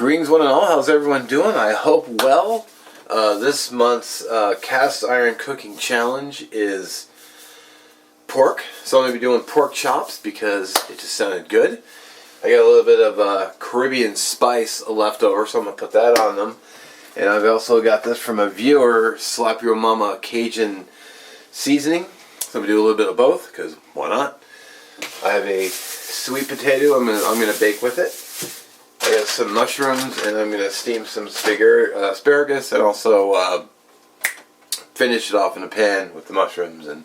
Greetings one and all, how's everyone doing? I hope well. This month's cast iron cooking challenge is pork. So I'm going to be doing pork chops because it just sounded good. I got a little bit of Caribbean spice left over, so I'm going to put that on them. And I've also got this from a viewer, Slap Your Mama Cajun seasoning. So I'm going to do a little bit of both, because why not? I have a sweet potato I'm going to bake with it. I got some mushrooms, and I'm going to steam some asparagus, and also finish it off in a pan with the mushrooms, and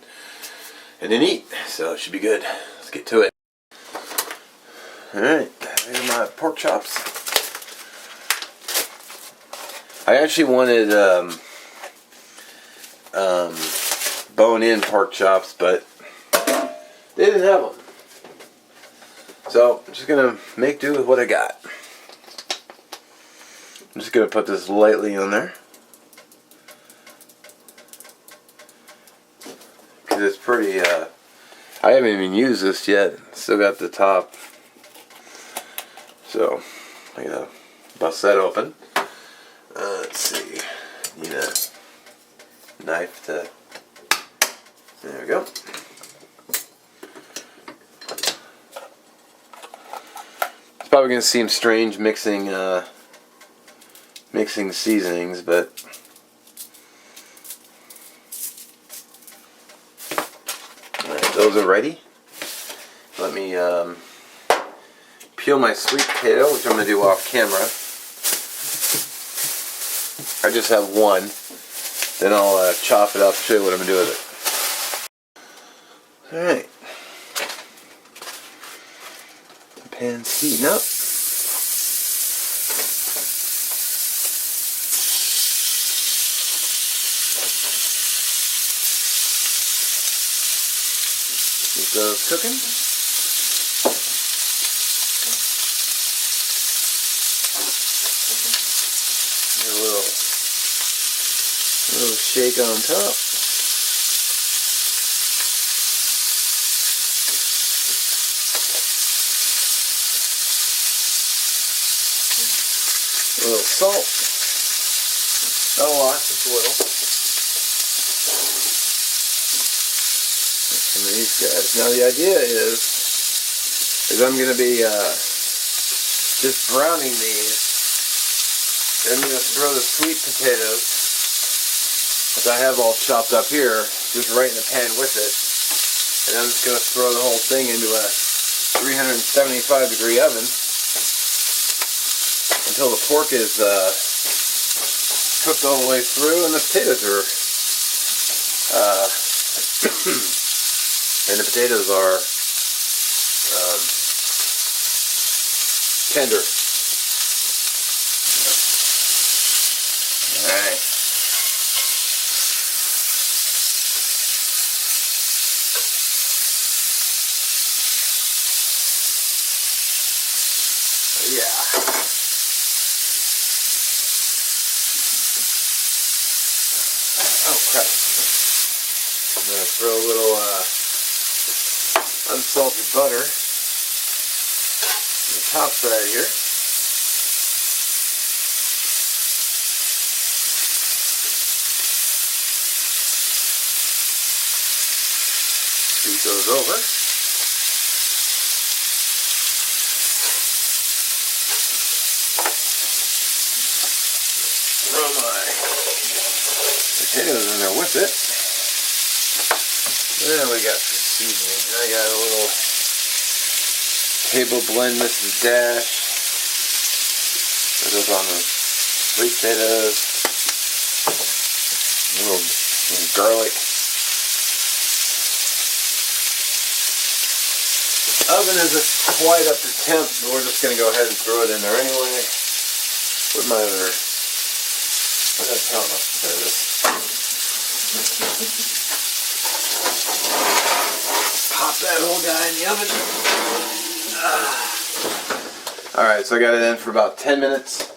then eat. So it should be good. Let's get to it. Alright, here's my pork chops. I actually wanted bone-in pork chops, but they didn't have them. So I'm just going to make do with what I got. I'm just going to put this lightly on there, because it's pretty, I haven't even used this yet. Still got the top. So I'm going to bust that open. Let's see. Need a knife to, there we go. It's probably going to seem strange mixing seasonings, but alright, those are ready. Let me peel my sweet potato, which I'm going to do off camera. I just have one. Then I'll chop it up, show you what I'm going to do with it. Alright. The pan's heating up. Keep those cooking. A little shake on top. A little salt. Not a lot, just a little. Some of these guys. Now the idea is I'm going to be just browning these. I'm going to throw the sweet potatoes, which I have all chopped up here, just right in the pan with it. And I'm just going to throw the whole thing into a 375 degree oven until the pork is cooked all the way through and the potatoes are tender. Alright. Yeah. Oh crap. I'm going to throw a little unsalted butter on the top side here. Scoot those over. Throw my potatoes in there with it. Then we got some seasoning. I got a little table blend Mrs. Dash. That goes on the sweet potatoes. A little garlic. Oven isn't quite up to temp, but we're just going to go ahead and throw it in there anyway. With my other... There it is. Pop that whole guy in the oven. Alright, so I got it in for about 10 minutes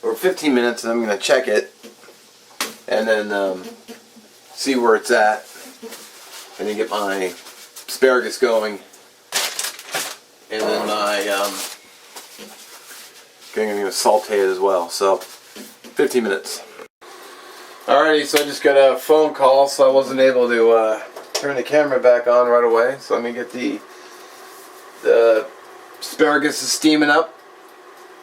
or 15 minutes, and I'm going to check it and then see where it's at, and then get my asparagus going, and then my I'm going to saute it as well. So 15 minutes. Alrighty, so I just got a phone call, so I wasn't able to turn the camera back on right away. So I'm going to get the asparagus is steaming up.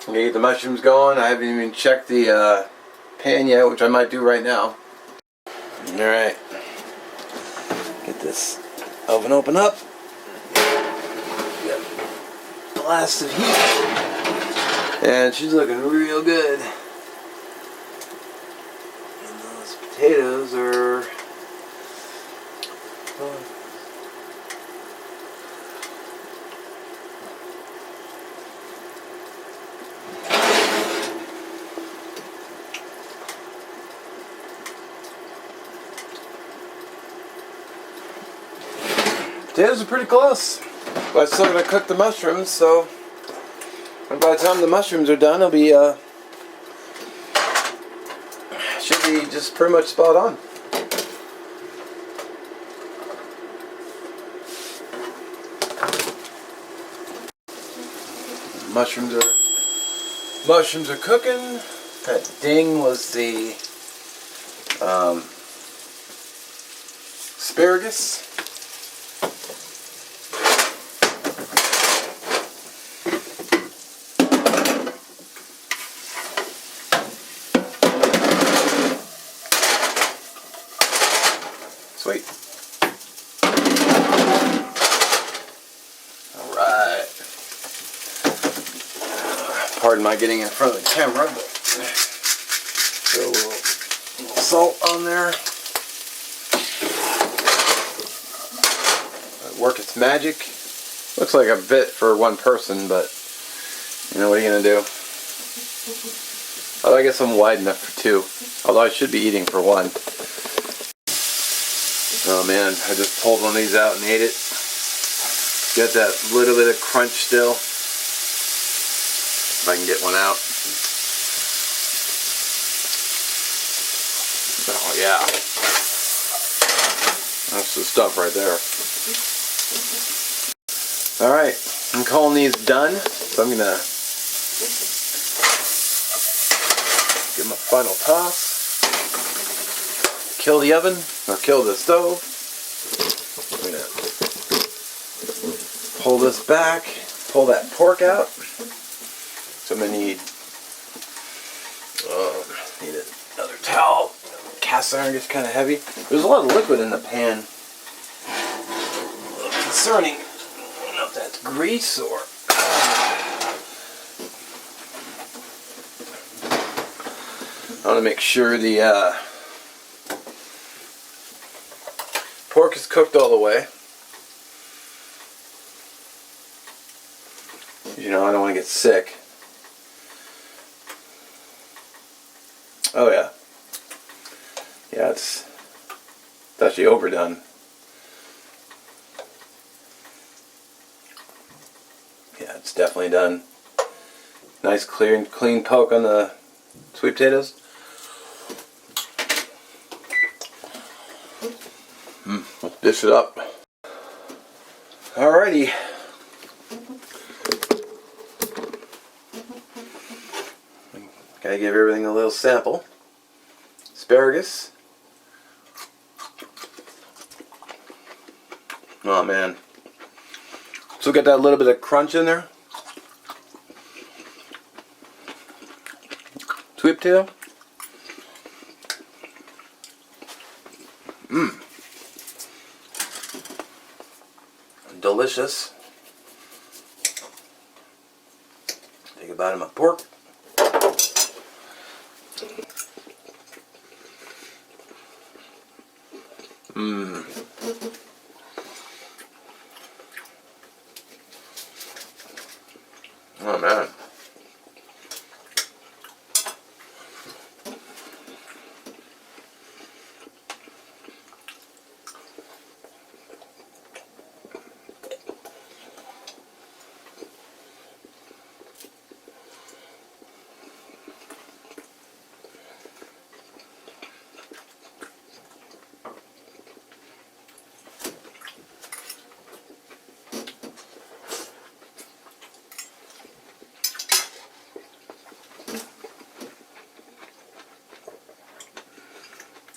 I'm going to get the mushrooms going. I haven't even checked the pan yet, which I might do right now. Alright. Get this oven open up. Got a blast of heat. And she's looking real good. And those potatoes are... Potatoes are pretty close, but I still gotta cook the mushrooms, so by the time the mushrooms are done, it'll be should be just pretty much spot on. Mushrooms are cooking. That ding was the asparagus. Sweet. Alright. Pardon my getting in front of the camera, but throw a little salt on there. Work its magic. Looks like a bit for one person, but you know, what are you gonna do? Oh, I guess I'm wide enough for two. Although I should be eating for one. Oh man, I just pulled one of these out and ate it. Got that little bit of crunch still. If I can get one out. Oh yeah. That's the stuff right there. Alright, I'm calling these done. So I'm gonna give them a final toss. Kill the oven, or kill the stove. I'm gonna pull this back, pull that pork out. So I'm gonna need another towel. Cast iron gets kind of heavy. There's a lot of liquid in the pan. A little concerning. I don't know if that's grease or... I want to make sure the pork is cooked all the way. You know, I don't want to get sick. Oh yeah. Yeah, it's actually overdone. Yeah, it's definitely done. Nice clean poke on the sweet potatoes. Let's dish it up. Alrighty. Gotta give everything a little sample. Asparagus. Oh man. So get that little bit of crunch in there. Sweet potato. Mmm. Delicious. Take a bite of my pork. Mmm. Oh man.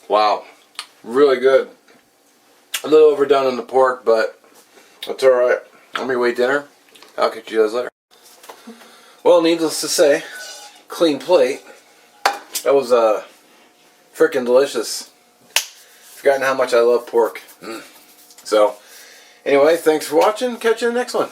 Wow, really good. A little overdone on the pork, but that's alright. Let me wait dinner. I'll catch you guys later. Well, needless to say, clean plate. That was freaking delicious. Forgotten how much I love pork. So, anyway, thanks for watching. Catch you in the next one.